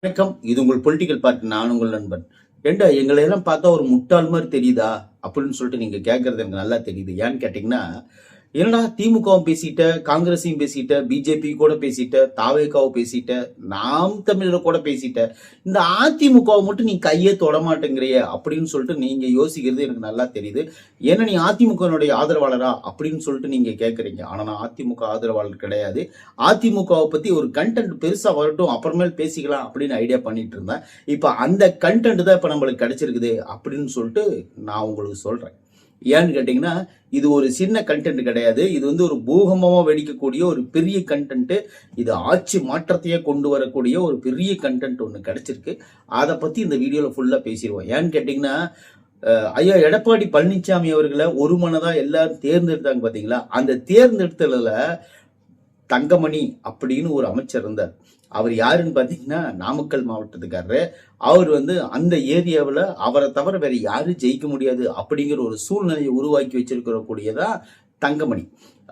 வணக்கம். இது உங்கள் பொலிட்டிக்கல் பார்ட்டி. நான் உங்கள் நண்பன். ஏண்டா எங்களை எல்லாம் பார்த்தா ஒரு முட்டாள் மாதிரி தெரியுதா அப்படின்னு சொல்லிட்டு நீங்க கேட்கறது எனக்கு நல்லா தெரியுது. ஏன்னு கேட்டீங்கன்னா, என்னடா திமுகவும் பேசிட்ட, காங்கிரஸையும் பேசிட்ட, பிஜேபி கூட பேசிட்ட, தாவேகாவை பேசிட்ட, நாம் தமிழர் கூட பேசிட்ட, இந்த அதிமுகவை மட்டும் நீ கையே தொட மாட்டேங்கிறிய அப்படின்னு சொல்லிட்டு நீங்க யோசிக்கிறது எனக்கு நல்லா தெரியுது. ஏன்னா நீ அதிமுகனுடைய ஆதரவாளரா அப்படின்னு சொல்லிட்டு நீங்க கேட்கறீங்க. ஆனா நான் அதிமுக ஆதரவாளர் கிடையாது. அதிமுகவை பத்தி ஒரு கண்டென்ட் பெருசா வரட்டும், அப்புறமேல் பேசிக்கலாம் அப்படின்னு ஐடியா பண்ணிட்டு இருந்தேன். இப்ப அந்த கண்டென்ட் தான் இப்ப நம்மளுக்கு கிடைச்சிருக்குது அப்படின்னு சொல்லிட்டு நான் உங்களுக்கு சொல்றேன். ஏன்னு கேட்டீங்கன்னா, இது ஒரு சின்ன கண்டென்ட் கிடையாது. இது வந்து ஒரு பூகம்பமா வெடிக்கக்கூடிய ஒரு பெரிய கண்டென்ட். இது ஆட்சி மாற்றத்தையே கொண்டு வரக்கூடிய ஒரு பெரிய கண்டென்ட் ஒன்று கிடைச்சிருக்கு. அதை பத்தி இந்த வீடியோல ஃபுல்லா பேசிடுவோம். ஏன்னு கேட்டீங்கன்னா, ஐயா எடப்பாடி பழனிசாமி அவர்களை ஒரு மனதா எல்லாரும் தேர்ந்தெடுத்தாங்க பாத்தீங்களா? அந்த தேர்ந்தெடுத்ததுல தங்கமணி அப்படின்னு ஒரு அமைச்சர் இருந்தார். அவர் யாருன்னு பாத்தீங்கன்னா, நாமக்கல் மாவட்டத்துக்காரரு. அவர் வந்து அந்த ஏரியாவில் அவரை தவிர வேற யாரும் ஜெயிக்க முடியாது அப்படிங்கிற ஒரு சூழ்நிலையை உருவாக்கி வச்சிருக்கிற கூடியதான் தங்கமணி.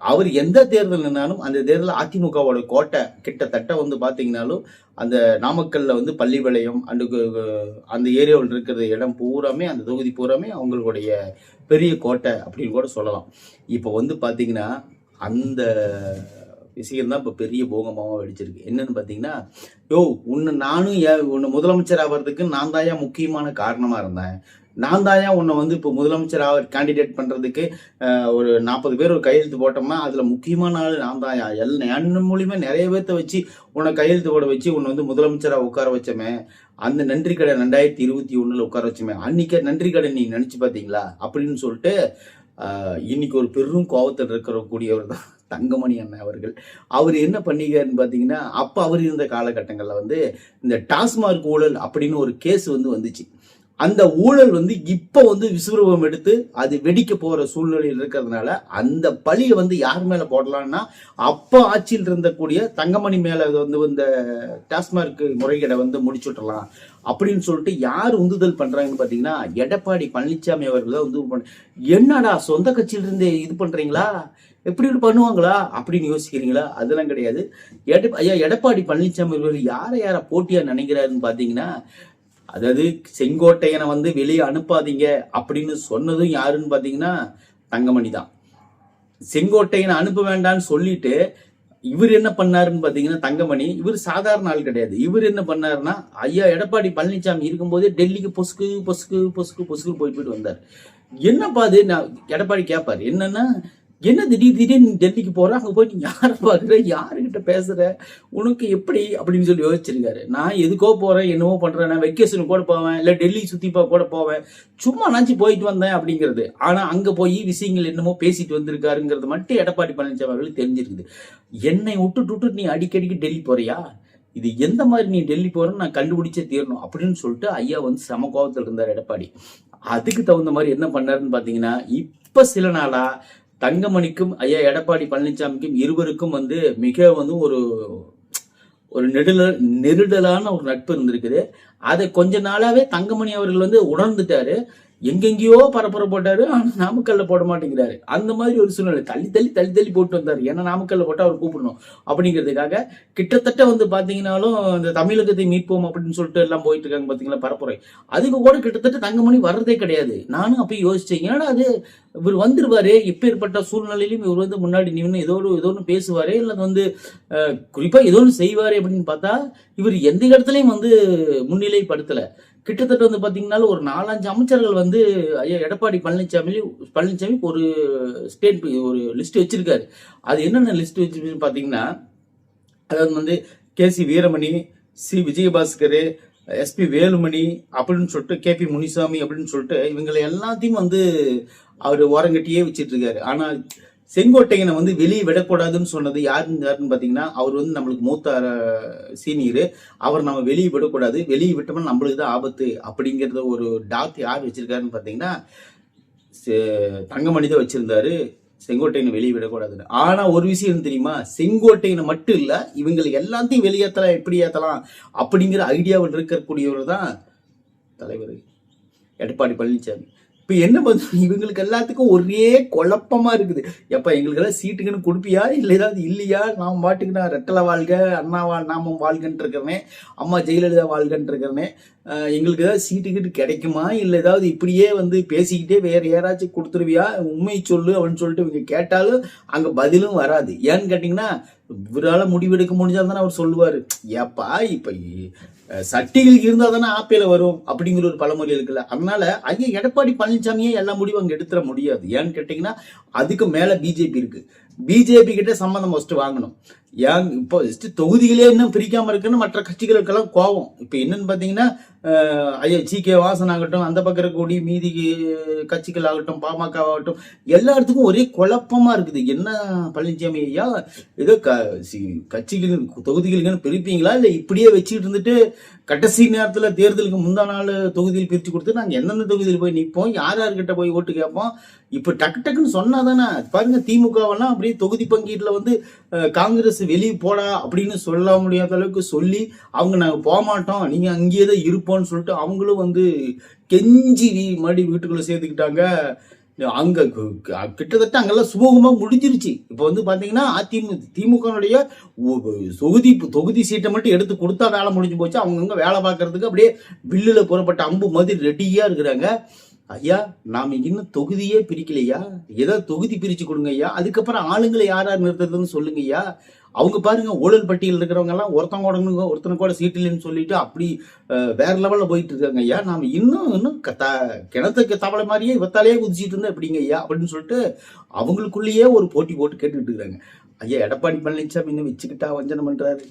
அவர் எந்த தேர்தல் நின்னாலும் அந்த தேர்தலில் அதிமுகவோட கோட்டை கிட்டத்தட்ட வந்து பாத்தீங்கன்னாலும் அந்த நாமக்கல்ல வந்து பள்ளிப்பாளையம் அந்த ஏரியாவில் இருக்கிற இடம் பூராமே, அந்த தொகுதி பூராமே அவங்களுடைய பெரிய கோட்டை அப்படின்னு கூட சொல்லலாம். இப்போ வந்து பாத்தீங்கன்னா அந்த விஷயம் தான் இப்போ பெரிய பூகம்பமாக வெடிச்சிருக்கு. என்னன்னு பார்த்தீங்கன்னா, நானும் உன்னை முதலமைச்சர் ஆகிறதுக்கு நான் தாயா முக்கியமான காரணமாக இருந்தேன். நான் தாயா உன்னை வந்து இப்போ முதலமைச்சர் கேண்டிடேட் பண்ணுறதுக்கு ஒரு 40 பேர் ஒரு கையெழுத்து போட்டோம்னா அதில் முக்கியமான ஆள் நான் தாயா. என் மூலியமா நிறைய பேர்த்த வச்சு உன்னை கையெழுத்து போட வச்சு உன்னை வந்து முதலமைச்சராக உட்கார வச்சோமே, அந்த நன்றி கடை 2021 உட்கார வச்சோமே, அன்னைக்கு நன்றி கடை நீ நினைச்சு பார்த்தீங்களா அப்படின்னு சொல்லிட்டு இன்னைக்கு ஒரு பெரும் கோபத்தில் இருக்கக்கூடியவர் தான் தங்கமணி அண்ணன் அவர்கள். அவர் என்ன பண்ணிக்காருன்னு பார்த்தீங்கன்னா, அப்போ அவர் இருந்த காலகட்டங்களில் வந்து இந்த டாஸ்மார்க் ஊழல் அப்படின்னு ஒரு கேஸ் வந்துச்சு. அந்த ஊழல் வந்து இப்போ வந்து விஸ்வரூபம் எடுத்து அது வெடிக்க போற சூழ்நிலையில் இருக்கிறதுனால அந்த பழியை வந்து யார் மேல போடலாம்னா, அப்போ ஆட்சியில் இருந்தக்கூடிய தங்கமணி மேல வந்து இந்த டாஸ்மார்க் முறைகேடை வந்து முடிச்சுட்டலாம் அப்படின்னு சொல்லிட்டு யார் உந்துதல் பண்றாங்கன்னு பாத்தீங்கன்னா, எடப்பாடி பழனிசாமி அவர்கள் தான் வந்து என்னடா சொந்த கட்சியில இருந்து இது பண்றீங்களா, எப்படி பண்ணுவாங்களா அப்படின்னு யோசிக்கிறீங்களா? அதெல்லாம் கிடையாது. ஐயா எடப்பாடி பழனிசாமி அவர்கள் யார போட்டியா நினைக்கிறாருன்னு பாத்தீங்கன்னா, அதாவது செங்கோட்டையனை வந்து வெளியே அனுப்பாதீங்க அப்படின்னு சொன்னதும் யாருன்னு பாத்தீங்கன்னா தங்கமணி தான். செங்கோட்டையனை அனுப்ப வேண்டாம்னு சொல்லிட்டு இவர் என்ன பண்ணாருன்னு பாத்தீங்கன்னா தங்கமணி, இவர் சாதாரண ஆள் கிடையாது. இவர் என்ன பண்ணாருன்னா, ஐயா எடப்பாடி பழனிசாமி இருக்கும்போதே டெல்லிக்கு பொசுக்கு பொசுக்கு பொசுக்கு பொசுக்கு போயிட்டு வந்தார். என்னப்பா அது? நான் எடப்பாடி கேட்பாரு, என்னன்னா என்ன திடீர்னு டெல்லிக்கு போற, அங்க போய் நீ யார பாக்குற, யாருகிட்ட பேசுற, உனக்கு எப்படி அப்படின்னு சொல்லி யோசிச்சிருக்காரு. நான் எதுக்கோ போறேன், என்னவோ பண்றேன், நான் வெக்கேஷனுக்கு கூட போவேன், இல்ல டெல்லி சுத்திப்பா கூட போவேன், சும்மா நாச்சு போயிட்டு வந்தேன் அப்படிங்கிறது. ஆனா அங்க போய் விஷயங்கள் என்னமோ பேசிட்டு வந்திருக்காருங்கிறது மட்டும் எடப்பாடி பழனிசாமி அவர்களுக்கு தெரிஞ்சிருக்குது. என்னை விட்டு நீ அடிக்கடிக்கு டெல்லி போறியா, இது எந்த மாதிரி நீ டெல்லி போறன்னு நான் கண்டுபிடிச்சே தீரணும் அப்படின்னு சொல்லிட்டு ஐயா வந்து சம கோபத்தில் இருந்தார் எடப்பாடி. அதுக்கு தகுந்த மாதிரி என்ன பண்ணாருன்னு பாத்தீங்கன்னா, இப்ப சில நாளா தங்கமணிக்கும் ஐயா எடப்பாடி பழனிசாமிக்கும் இருவருக்கும் வந்து மிக வந்து ஒரு நெருடலான ஒரு நட்பு இருந்திருக்குது. அதை கொஞ்ச நாளாவே தங்கமணி அவர்கள் வந்து உணர்ந்துட்டாரு. எங்கெங்கயோ பரப்புரை போட்டாரு, ஆனா நாமக்கல்ல போட மாட்டேங்கிறாரு. அந்த மாதிரி ஒரு சூழ்நிலை தள்ளி போட்டு வந்தாரு. ஏன்னா நாமக்கல்ல போட்டு அவர் கூப்பிடணும் அப்படிங்கிறதுக்காக கிட்டத்தட்ட வந்து பாத்தீங்கன்னாலும் இந்த தமிழகத்தை மீட்போம் அப்படின்னு சொல்லிட்டு எல்லாம் போயிட்டு இருக்காங்க பாத்தீங்களா பரப்புரை. அதுக்கு கூட கிட்டத்தட்ட தங்கமணி வர்றதே கிடையாது. நானும் அப்ப யோசிச்சேன், ஏன்னா அது இவர் வந்துருவாரு, எப்பேற்பட்ட சூழ்நிலையிலும் இவர் வந்து முன்னாடி நின்று ஏதோ ஒன்று பேசுவாரு, இல்லை வந்து குறிப்பா ஏதோ ஒன்று செய்வாரு அப்படின்னு பார்த்தா இவர் எந்த இடத்துலயும் வந்து முன்னிலைப்படுத்தல. கிட்டத்தட்ட வந்து பாத்தீங்கன்னா ஒரு 4-5 அமைச்சர்கள் வந்து ஐயா எடப்பாடி பழனிசாமி ஒரு ஸ்டேட் ஒரு லிஸ்ட் வச்சிருக்காரு. அது என்னென்ன லிஸ்ட் வச்சு பாத்தீங்கன்னா, அதாவது வந்து KC Veeramani, C Vijayabaskar, SP Velumani அப்படின்னு சொல்லிட்டு KP முனிசாமி அப்படின்னு சொல்லிட்டு இவங்களை எல்லாத்தையும் வந்து அவர் ஓரங்கட்டியே வச்சிட்டு இருக்காரு. ஆனா செங்கோட்டையனை வந்து வெளியே விடக்கூடாதுன்னு சொன்னது யாருன்னு பாத்தீங்கன்னா, அவர் வந்து நம்மளுக்கு மூத்த சீனியர், அவர் நம்ம வெளியே விடக்கூடாது, வெளியே விட்டோம்னா நம்மளுக்கு தான் ஆபத்து அப்படிங்கறத ஒரு டாட் யார் வச்சிருக்காருன்னு பாத்தீங்கன்னா தங்கமணி தான் வச்சிருந்தாரு, செங்கோட்டையனை வெளியே விடக்கூடாதுன்னு. ஆனா ஒரு விஷயம் தெரியுமா, செங்கோட்டையனை மட்டும் இல்ல இவங்களுக்கு எல்லாத்தையும் வெளியேற்றலாம், எப்படி ஏற்றலாம் அப்படிங்கிற ஐடியாவில் இருக்கக்கூடியவர் தான் தலைவர் எடப்பாடி பழனிசாமி. இப்ப என்ன பண்ணுறது, இவங்களுக்கு எல்லாத்துக்கும் ஒரே குழப்பமா இருக்குது. எப்ப எங்களுக்கு எல்லாம் சீட்டுக்குன்னு கொடுப்பியா, இல்லை ஏதாவது இல்லையா, நாம் பாட்டுக்கு நான் ரெட்டலை வாழ்க அண்ணா நாமும் வாழ்கன்ட்டு இருக்கிறேன், அம்மா ஜெயலலிதா வாழ்கன்ட்டு இருக்கிறேன், எங்களுக்கு ஏதாவது சீட்டுக்கிட்டு கிடைக்குமா, இல்லை ஏதாவது இப்படியே வந்து பேசிக்கிட்டே வேற யாராச்சும் கொடுத்துருவியா, உண்மை சொல்லு அப்படின்னு சொல்லிட்டு இவங்க கேட்டாலும் அங்க பதிலும் வராது. ஏன்னு கேட்டீங்கன்னா இவரால் முடிவெடுக்க முடிஞ்சாதானே அவர் சொல்லுவாரு. ஏப்பா இப்ப சட்டிகளுக்கு இருந்தா தானே ஆப்பையில வரும் அப்படிங்கிற ஒரு பழமொழி இருக்குல்ல. அதனால ஐயா எடப்பாடி பழனிசாமியே எல்லா முடிவும் அங்க எடுத்துட முடியாது. ஏன்னு கேட்டீங்கன்னா அதுக்கு மேல பிஜேபி இருக்கு. பிஜேபி கிட்ட சம்பந்தம் ஃபர்ஸ்ட் வாங்கணும். ஏன் இப்போ தொகுதிகளே இன்னும் பிரிக்காம இருக்குன்னு மற்ற கட்சிகளுக்கெல்லாம் கோவம். இப்ப என்னன்னு பாத்தீங்கன்னா ஐயா ஜி.கே. வாசன் ஆகட்டும், அந்த பக்கம் இருக்கக்கூடிய மீதி கட்சிகள் ஆகட்டும், பாமக ஆகட்டும், எல்லா இடத்துக்கும் ஒரே குழப்பமா இருக்குது. என்ன பழனிசாமி ஐயா ஏதோ கட்சிகள் தொகுதிகளுக்குன்னு பிரிப்பீங்களா, இல்லை இப்படியே வச்சுக்கிட்டு இருந்துட்டு கடைசி நேரத்துல தேர்தலுக்கு முந்தா நாள் தொகுதியில் பிரிச்சு கொடுத்து நாங்க எந்தெந்த தொகுதியில் போய் நிற்போம், யார்கிட்ட போய் ஓட்டு கேட்போம், இப்ப டக்கு டக்குன்னு சொன்னாதானே. பாருங்க திமுகவெல்லாம் அப்படியே தொகுதி பங்கீட்டுல வந்து காங்கிரஸ் வெளியே போடா அப்படின்னு சொல்ல முடியாத அளவுக்கு சொல்லி அவங்க நாங்க போக மாட்டோம், நீங்க அங்கேயே தான் இருப்போம்னு சொல்லிட்டு அவங்களும் வந்து கெஞ்சி மறுபடி வீட்டுக்குள்ள சேர்த்துக்கிட்டாங்க. அங்க கிட்டத்தட்ட அங்கெல்லாம் சுமூகமா முடிஞ்சிருச்சு. இப்ப வந்து பாத்தீங்கன்னா திமுகனுடைய தொகுதி சீட்டை மட்டும் எடுத்து கொடுத்தா வேலை முடிஞ்சு போச்சு. அவங்கவுங்க வேலை பார்க்கறதுக்கு அப்படியே வில்லுல புறப்பட்ட அம்பு மாதிரி ரெடியா இருக்கிறாங்க. ஐயா நாம இன்னும் தொகுதியே பிரிக்கலையா, ஏதாவது தொகுதி பிரிச்சு கொடுங்க ஐயா, அதுக்கப்புறம் ஆளுங்களை யார் நிறுத்துறதுன்னு சொல்லுங்க ஐயா. அவங்க பாருங்க ஊழல் பட்டியல் இருக்கிறவங்க எல்லாம் ஒருத்தனை கூட சீட்டில்னு சொல்லிட்டு அப்படி வேற லெவல்ல போயிட்டு இருக்காங்க ஐயா. நாம இன்னும் கிணத்துக்கு தவளை மாதிரியே இவத்தாலேயே குதிச்சிட்டு இருந்தா எப்படிங்க ஐயா அப்படின்னு சொல்லிட்டு அவங்களுக்குள்ளேயே ஒரு போட்டி போட்டு கேட்டுக்கிட்டு இருக்காங்க. ஐயா எடப்பாடி பழனிசாமி இன்னும் வச்சுக்கிட்டா வஞ்சனம் பண்றாரு.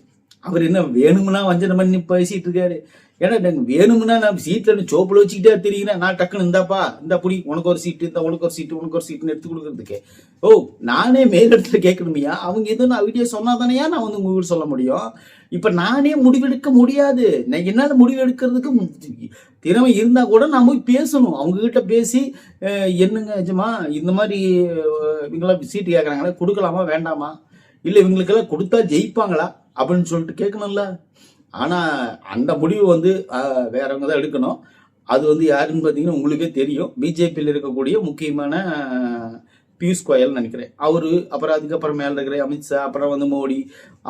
அவர் என்ன வேணும்னா வஞ்சனம் பண்ணி பேசிட்டு இருக்காரு. ஏன்னா வேணும்னா நான் சீட்ல சோப்புல வச்சுக்கிட்டே தெரியுறேன், நான் டக்குன்னு இந்தாப்பா இந்த புடி உனக்கு ஒரு சீட்டு, இந்த உனக்கு ஒரு சீட்டு, உனக்கு ஒரு சீட்டுன்னு எடுத்து கொடுக்கறதுக்கு நானே மேலிடத்துல கேட்கணுமையா, அவங்க எதுவும் நான் வீடியோ சொன்னாதானையா நான் வந்து உங்க சொல்ல முடியும். இப்ப நானே முடிவெடுக்க முடியாது. நான் என்னால முடிவெடுக்கிறதுக்கு திறமை இருந்தா கூட நான் போய் பேசணும், அவங்க கிட்ட பேசி என்னங்க நிஜமா இந்த மாதிரி இவங்களாம் சீட்டு கேட்கறாங்களா, கொடுக்கலாமா வேண்டாமா, இல்ல இவங்களுக்கெல்லாம் கொடுத்தா ஜெயிப்பாங்களா அப்படின்னு சொல்லிட்டு கேட்கணும்ல. ஆனா அந்த முடிவு வந்து வேறவங்க தான் எடுக்கணும். அது வந்து யாருன்னு பாத்தீங்கன்னா உங்களுக்கே தெரியும், பிஜேபியில் இருக்கக்கூடிய முக்கியமான பியூஷ் கோயல் நினைக்கிறேன் அவரு, அப்புறம் அதுக்கப்புறம் மேல இருக்கிற அமித்ஷா, அப்புறம் வந்து மோடி,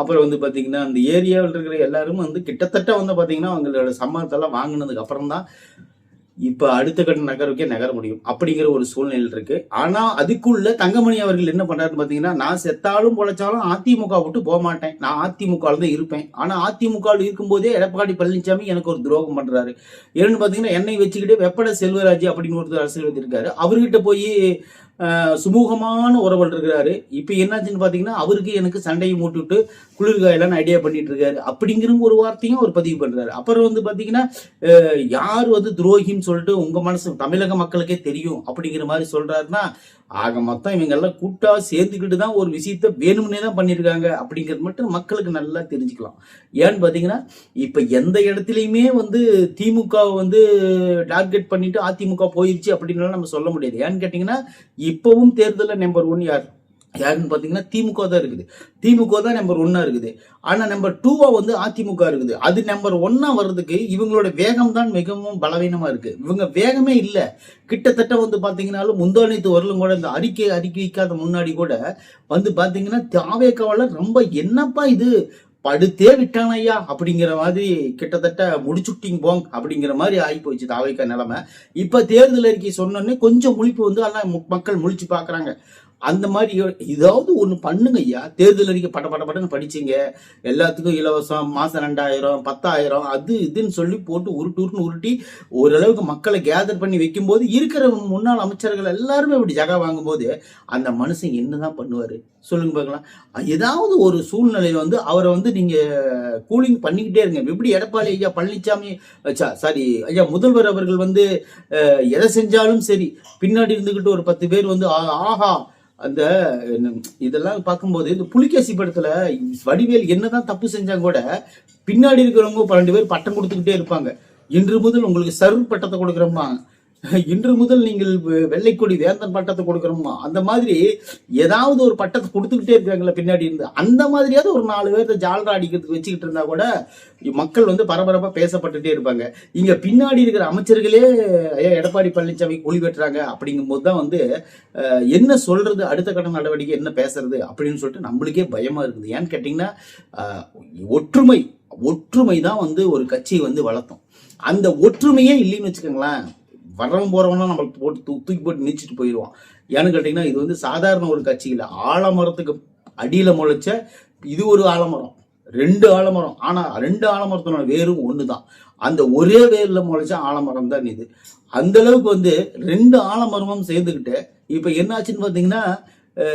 அப்புறம் வந்து பாத்தீங்கன்னா அந்த ஏரியாவில் இருக்கிற எல்லாரும் வந்து கிட்டத்தட்ட வந்து பாத்தீங்கன்னா அவங்களோட சம்மதத்தெல்லாம் வாங்கினதுக்கு அப்புறம் தான் இப்ப அடுத்த கட்ட நகருக்கே நகர முடியும் அப்படிங்கிற ஒரு சூழ்நிலை இருக்கு. ஆனா அதுக்குள்ள தங்கமணி அவர்கள் என்ன பண்றாருன்னு பாத்தீங்கன்னா, நான் செத்தாலும் பொழைச்சாலும் அதிமுக விட்டு போக மாட்டேன், நான் அதிமுக தான் இருப்பேன். ஆனா அதிமுக இருக்கும்போதே எடப்பாடி பழனிசாமி எனக்கு ஒரு துரோகம் பண்றாரு. ஏன்னு பாத்தீங்கன்னா என்னை வச்சுக்கிட்டே வெப்பட செல்வராஜ் அப்படின்னு ஒருத்தர் அரசியல் வச்சிருக்காரு, அவர்கிட்ட போய் சுமூகமான உறவல் இருக்கிறாரு. இப்ப என்னாச்சுன்னு பாத்தீங்கன்னா அவருக்கு எனக்கு சண்டையை மூட்டுவிட்டு குளிர்காயெல்லாம் ஐடியா பண்ணிட்டு இருக்காரு அப்படிங்கிற ஒரு வார்த்தையும் அவர் பதிவு பண்றாரு. அப்புறம் வந்து பாத்தீங்கன்னா யார் வந்து துரோகின்னு சொல்லிட்டு உங்க மனசு தமிழக மக்களுக்கே தெரியும் அப்படிங்கிற மாதிரி சொல்றாருன்னா, ஆக மொத்தம் இவங்க எல்லாம் கூட்டா சேர்ந்துக்கிட்டு தான் ஒரு விஷயத்த வேணும்னே தான் பண்ணிருக்காங்க அப்படிங்கிறது மட்டும் மக்களுக்கு நல்லா தெரிஞ்சுக்கலாம். ஏன்னு பாத்தீங்கன்னா இப்ப எந்த இடத்துலயுமே வந்து திமுக வந்து டார்கெட் பண்ணிட்டு அதிமுக போயிருச்சு அப்படின்னு நம்ம சொல்ல முடியாது. ஏன்னு கேட்டீங்கன்னா இப்பவும் தேர்தலில் நம்பர் 1 யாருன்னு பாத்தீங்கன்னா திமுக தான் இருக்குது. திமுக தான் நம்பர் 1 இருக்குது. ஆனா நம்பர் 2 வந்து அதிமுக இருக்குது. அது நம்பர் 1 வர்றதுக்கு இவங்களோட வேகம் தான் மிகவும் பலவீனமா இருக்கு. இவங்க வேகமே இல்ல. கிட்டத்தட்ட வந்து பாத்தீங்கன்னாலும் முந்தானத்து வரலும் கூட இந்த அறிக்கைக்காத முன்னாடி கூட வந்து பாத்தீங்கன்னா தாவேக்காவால ரொம்ப என்னப்பா இது படுத்தே விட்டான ஐயா அப்படிங்கிற மாதிரி கிட்டத்தட்ட முடிச்சுட்டிங் போங் அப்படிங்கிற மாதிரி ஆகி போயிடுச்சு தாவேக்கா நிலைமை. இப்ப தேர்தல் அறிக்கை சொன்னோன்னே கொஞ்சம் முழிப்பு வந்து எல்லாம் மக்கள் முழிச்சு பாக்குறாங்க. அந்த மாதிரி ஏதாவது ஒண்ணு பண்ணுங்க ஐயா. தேர்தல் அறிக்கை பட்டன்னு படிச்சீங்க, எல்லாத்துக்கும் இலவசம், மாசம் 2000 10,000 அது இதுன்னு சொல்லி போட்டு உருட்டி ஓரளவுக்கு மக்களை கேதர் பண்ணி வைக்கும் போது இருக்கிற முன்னாள் அமைச்சர்கள் எல்லாருமே இப்படி ஜகா வாங்கும் போது அந்த மனுஷன் என்னதான் பண்ணுவாரு சொல்லுங்க பார்க்கலாம். ஏதாவது ஒரு சூழ்நிலையில வந்து அவரை வந்து நீங்க கூலிங் பண்ணிக்கிட்டே இருங்க. எப்படி எடப்பாடி ஐயா பழனிசாமி சாரி ஐயா முதல்வர் அவர்கள் வந்து எதை செஞ்சாலும் சரி பின்னாடி இருந்துகிட்டு ஒரு 10 பேர் வந்து ஆஹா அந்த இதெல்லாம் பார்க்கும்போது இந்த புலிகேசி படத்துல வடிவேல் என்னதான் தப்பு செஞ்சாங்க கூட பின்னாடி இருக்கிறவங்க 12 பேர் பட்டம் கொடுத்துக்கிட்டே இருப்பாங்க. இன்று முதல் உங்களுக்கு சர்வ் பட்டத்தை கொடுக்குறோமா, இன்று முதல் நீங்கள் வெள்ளைக்கொடி வேந்தன் பட்டத்தை கொடுக்கணுமா, அந்த மாதிரி ஏதாவது ஒரு பட்டத்தை கொடுத்துக்கிட்டே இருக்காங்களா பின்னாடி இருந்து. அந்த மாதிரியாவது ஒரு 4 பேர்த்த ஜால்ரா அடிக்கிறதுக்கு வச்சுக்கிட்டு இருந்தா கூட மக்கள் வந்து பரபரப்பா பேசப்பட்டுட்டே இருப்பாங்க. இங்க பின்னாடி இருக்கிற அமைச்சர்களே எடப்பாடி பழனிசாமி கூலி வெட்டுறாங்க அப்படிங்கும் போது தான் வந்து என்ன சொல்றது, அடுத்த கட்ட நடவடிக்கை என்ன பேசுறது அப்படின்னு சொல்லிட்டு நம்மளுக்கே பயமா இருக்குது. ஏன்னு கேட்டீங்கன்னா ஒற்றுமை தான் வந்து ஒரு கட்சியை வந்து வளர்த்தோம். அந்த ஒற்றுமையே இல்லைன்னு வச்சுக்கோங்களேன், வரவன் போறவனா நம்மளுக்கு போட்டு தூக்கி போட்டு நீச்சிட்டு போயிடுவான். ஏன்னு கேட்டீங்கன்னா இது வந்து சாதாரண ஒரு கட்சி இல்லை. ஆலமரத்துக்கு அடியில முளைச்ச இது ஒரு ஆலமரம், 2 ஆலமரம். ஆனா 2 ஆலமரத்தோட வேரும் ஒண்ணுதான். அந்த ஒரே வேர்ல முளைச்ச ஆலமரம் தான் இது. அந்த அளவுக்கு வந்து 2 ஆலமரமும் சேர்ந்துக்கிட்டு இப்ப என்னாச்சுன்னு பாத்தீங்கன்னா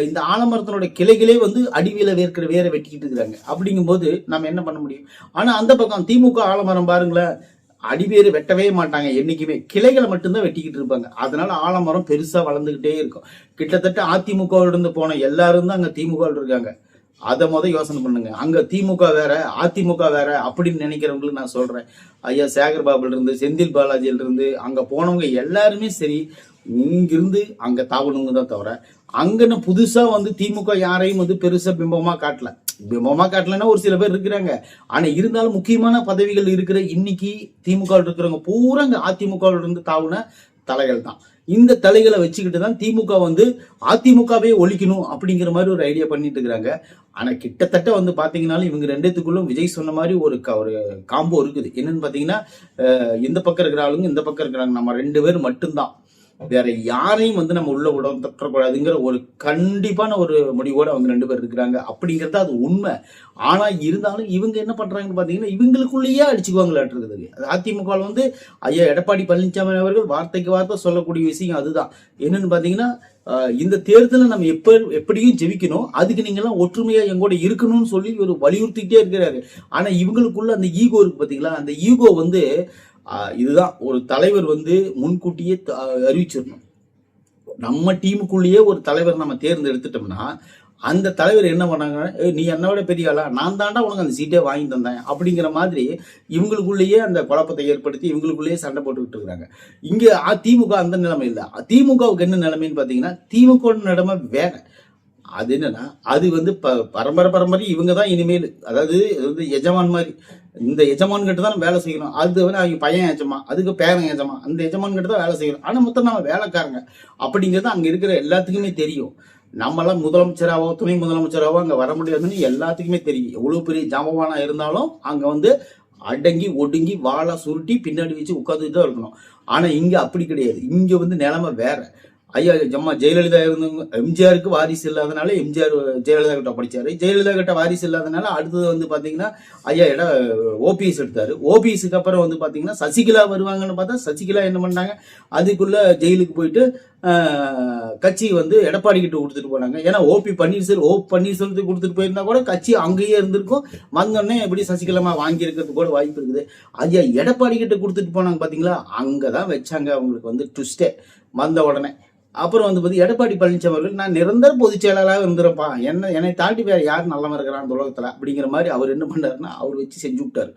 இந்த ஆலமரத்தினோட கிளைகளே வந்து அடிவில வேர்க்கிற வேரை வெட்டிக்கிட்டு இருக்கிறாங்க. அப்படிங்கும்போது நம்ம என்ன பண்ண முடியும்? ஆனா அந்த பக்கம் திமுக ஆலமரம் பாருங்களேன், அடிவேறு வெட்டவே மாட்டாங்க, என்னைக்குமே கிளைகளை மட்டும்தான் வெட்டிக்கிட்டு இருப்பாங்க. அதனால ஆலமரம் பெருசா வளர்ந்துகிட்டே இருக்கும். கிட்டத்தட்ட அதிமுக இருந்து போன எல்லாரும் தான் அங்க திமுக இருக்காங்க. அதை யோசனை பண்ணுங்க. அங்க திமுக வேற அதிமுக வேற அப்படின்னு நினைக்கிறவங்களுக்கு நான் சொல்றேன், ஐயா சேகர் பாபுல இருந்து செந்தில் பாலாஜியில இருந்து அங்க போனவங்க எல்லாருமே சரி, இங்கிருந்து அங்க தாவணுங்க தான் தவிர அங்கன்னு புதுசா வந்து திமுக யாரையும் வந்து பெருசா பிம்பமா காட்டலன்னா ஒரு சில பேர் இருக்கிறாங்க. ஆனா இருந்தாலும் முக்கியமான பதவிகள் இருக்கிற இன்னைக்கு திமுக இருக்கிறவங்க பூரா அங்க அதிமுக இருந்து தாவுன தலைகள் தான். இந்த தலைகளை வச்சுக்கிட்டு தான் திமுக வந்து அதிமுகவே ஒழிக்கணும் அப்படிங்கிற மாதிரி ஒரு ஐடியா பண்ணிட்டு இருக்கிறாங்க. ஆனா கிட்டத்தட்ட வந்து பாத்தீங்கன்னாலும் இவங்க ரெண்டுத்துக்குள்ளும் விஜய் சொன்ன மாதிரி ஒரு காம்போ இருக்குது. என்னன்னு பாத்தீங்கன்னா இந்த பக்கம் இருக்கிற ஆளுங்க இந்த பக்கம் இருக்கிறாங்க, நம்ம 2 பேர் மட்டும்தான், வேற யாரையும் வந்து நம்ம உள்ள விட தட்டக்கூடாதுங்கிற ஒரு கண்டிப்பான ஒரு முடிவோடு அவங்க 2 பேர் இருக்கிறாங்க. அப்படிங்கிறது அது உண்மை. ஆனா இருந்தாலும் இவங்க என்ன பண்றாங்கன்னு பாத்தீங்கன்னா இவங்களுக்குள்ளேயே அடிச்சுக்குவாங்களாட்டு இருக்குது. அதிமுக வந்து ஐயா எடப்பாடி பழனிசாமி அவர்கள் வார்த்தைக்கு வார்த்தை சொல்லக்கூடிய விஷயம் அதுதான். என்னன்னு பாத்தீங்கன்னா இந்த தேர்தலை நம்ம எப்படியும் ஜெயிக்கணும், அதுக்கு நீங்க எல்லாம் ஒற்றுமையா எங்கூட இருக்கணும்னு சொல்லி ஒரு வலியுறுத்திக்கிட்டே இருக்கிறாரு. ஆனா இவங்களுக்குள்ள அந்த ஈகோ இருக்கு பாத்தீங்களா, அந்த ஈகோ வந்து இதுதான் ஒரு தலைவர் வந்து முன்கூட்டியே அறிவிச்சிடணும். நம்ம டீமுக்குள்ளேயே ஒரு தலைவர் நம்ம தேர்ந்தெடுத்துட்டோம்னா அந்த தலைவர் என்ன பண்ணாங்க, நீ என்னோட பெரிய ஆளா, நான் தாண்டா உனக்கு அந்த சீட்டே வாங்கி தந்தேன் அப்படிங்கிற மாதிரி இவங்களுக்குள்ளேயே அந்த குழப்பத்தை ஏற்படுத்தி இவங்களுக்குள்ளேயே சண்டை போட்டுக்கிட்டு இருக்காங்க. இங்க திமுக அந்த நிலைமை இல்லை. திமுகவுக்கு என்ன நிலைமைன்னு பாத்தீங்கன்னா திமுக நிலைமை வேற. அது என்னன்னா அது வந்து பரம்பரை இவங்க தான் இனிமேல், அதாவது எஜமான் மாதிரி, இந்த எஜமான் கிட்ட தான் வேலை செய்யணும். அது வந்து அவங்க பையன் எஜமா, அதுக்கு பேரன் எஜமா, அந்த எஜமான் கிட்ட தான் வேலை செய்யணும். ஆனா மொத்தம் நம்ம வேலைக்காரங்க அப்படிங்கிறது அங்க இருக்கிற எல்லாத்துக்குமே தெரியும். நம்மளாம் முதலமைச்சராவோ துணை முதலமைச்சராவோ அங்க வர முடியாதுன்னு எல்லாத்துக்குமே தெரியும். எவ்வளவு பெரிய ஜாமவானா இருந்தாலும் அங்க வந்து அடங்கி ஒடுங்கி வாழை சுருட்டி பின்னாடி வச்சு உட்காந்துட்டு தான் இருக்கணும். ஆனா இங்க அப்படி கிடையாது. இங்க வந்து நிலைமை வேற. ஐயா அம்மா ஜெயலலிதா இருந்தவங்க, எம்ஜிஆருக்கு வாரிசு இல்லாதனால எம்ஜிஆர் ஜெயலலிதா கிட்ட படிச்சாரு, ஜெயலலிதா கிட்ட வாரிசு இல்லாதனால அடுத்தது வந்து பாத்தீங்கன்னா ஐயா ஓபிஎஸ் எடுத்தாரு. ஓபிஎஸ்க்கு அப்புறம் வந்து பாத்தீங்கன்னா சசிகலா வருவாங்கன்னு பார்த்தா சசிகலா என்ன பண்ணாங்க, அதுக்குள்ள ஜெயிலுக்கு போயிட்டு கட்சி வந்து எடப்பாடி கிட்ட கொடுத்துட்டு போனாங்க. ஏன்னா பன்னீர்செல்வத்துக்கு கொடுத்துட்டு போயிருந்தா கூட கட்சி அங்கேயே இருந்திருக்கும். வந்தோடனே எப்படி சசிகலா வாங்கி இருக்கிறது கூட வாய்ப்பு இருக்குது. ஐயா எடப்பாடி கிட்ட கொடுத்துட்டு போனாங்க பாத்தீங்களா, அங்கதான் வச்சாங்க அவங்களுக்கு வந்து ட்விஸ்டே வந்த உடனே. அப்புறம் வந்து பார்த்து எடப்பாடி பழனிசாமி அவர்கள் நான் நிரந்தர பொதுச் செயலாளராக இருந்திருப்பா, என்னை தாண்டி வேற யார் நல்லவன் இருக்கிறான் அந்த உலகத்துல அப்படிங்கிற மாதிரி அவர் என்ன பண்ணாருன்னா அவர் வச்சு செஞ்சு விட்டாரு.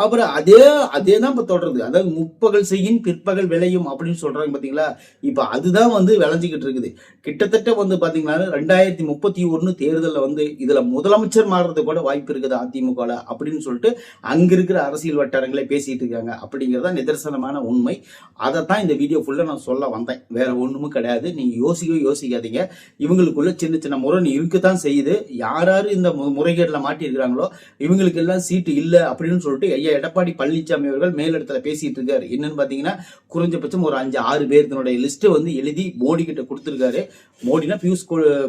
அப்புறம் அதே தான் இப்ப தொடருது. அதாவது முற்பகல் செய்யும் பிற்பகல் விளையும் அப்படின்னு சொல்றாங்க பாத்தீங்களா. இப்ப அதுதான் வந்து விளைஞ்சிக்கிட்டு இருக்குது. கிட்டத்தட்ட வந்து பாத்தீங்கன்னா 2031 தேர்தலில் வந்து இதுல முதலமைச்சர் மாறுறது கூட வாய்ப்பு இருக்குது அதிமுக அப்படின்னு சொல்லிட்டு அங்க இருக்கிற அரசியல் வட்டாரங்களே பேசிட்டு இருக்காங்க. அப்படிங்கிறதா நிதர்சனமான உண்மை. அதைத்தான் இந்த வீடியோ ஃபுல்லா நான் சொல்ல வந்தேன், வேற ஒண்ணுமும் கிடையாது. நீங்க யோசிக்காதீங்க. இவங்களுக்குள்ள சின்ன சின்ன முறை இருக்குதான் செய்யுது. யாரு இந்த முறைகேடுல மாட்டி இருக்கிறாங்களோ இவங்களுக்கு எல்லாம் சீட்டு இல்ல அப்படின்னு சொல்லிட்டு ஐயா எடப்பாடி பழனிசாமி அவர்கள் மேலிடத்துல பேசிட்டு இருக்காரு. என்னன்னு பாத்தீங்கன்னா குறைஞ்சபட்சம் ஒரு 5-6 பேர்த்தினுடைய லிஸ்ட் வந்து எழுதி மோடி கிட்ட கொடுத்திருக்காரு. மோடினா பியூஷ்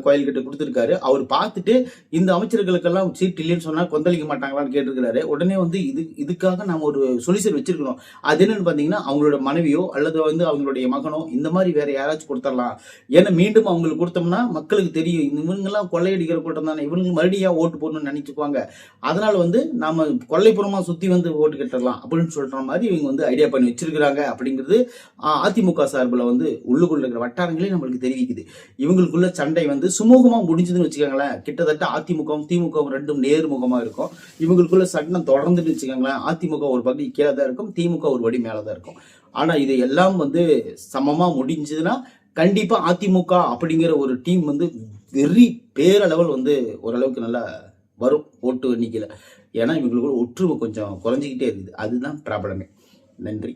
கோயல் கிட்ட கொடுத்திருக்காரு. அவர் பார்த்துட்டு இந்த அமைச்சர்களுக்கெல்லாம் சீட் இல்லைன்னு சொன்னா கொந்தளிக்க மாட்டாங்களான்னு கேட்டிருக்கிறாரு. உடனே வந்து இதுக்காக நாம ஒரு சொல்யூஷன் வச்சிருக்கணும். அது என்னன்னு பாத்தீங்கன்னா அவங்களோட மனைவியோ அல்லது வந்து அவங்களுடைய மகனோ இந்த மாதிரி வேற யாராச்சும் கொடுத்துடலாம். ஏன்னா மீண்டும் அவங்களுக்கு கொடுத்தோம்னா மக்களுக்கு தெரியும் இவங்கெல்லாம் கொள்ளையடிக்கிற கூட்டம் தானே, இவங்களுக்கு மறுபடியும் ஓட்டு போடணும்னு நினைச்சுக்குவாங்க. அதனால வந்து நாம கொள்ளைப்புறமா சுத்தி வந்து ஓட்டு கட்டலாம் அப்படின்னு சொல்ற மாதிரி இவங்க வந்து ஐடியா பண்ணி வச்சிருக்கிறாங்க. அப்படிங்கிறது அதிமுக சார்பில் வந்து உள்ளுக்குள்ள இருக்கிற வட்டாரங்களே நம்மளுக்கு தெரிவிக்குது. இவங்களுக்குள்ள சண்டை வந்து சுமூகமா முடிஞ்சதுன்னு வச்சுக்கோங்களேன். கிட்டத்தட்ட அதிமுகவும் திமுகவும் ரெண்டும் நேர்முகமா இருக்கும். இவங்களுக்குள்ள சட்டம் தொடர்ந்துட்டு வச்சுக்கோங்களேன். அதிமுக ஒரு படி கீழே தான் இருக்கும், திமுக ஒரு படி மேலதான் இருக்கும். ஆனால் இது எல்லாம் வந்து சமமாக முடிஞ்சதுன்னா கண்டிப்பாக அதிமுக அப்படிங்கிற ஒரு டீம் வந்து வெறி பேரளவில் வந்து ஓரளவுக்கு நல்லா வரும் ஓட்டு எண்ணிக்கையில். ஏன்னா இவங்களுக்கு ஒற்றுமை கொஞ்சம் குறைஞ்சிக்கிட்டே இருக்குது. அதுதான் ப்ராப்ளமே. நன்றி.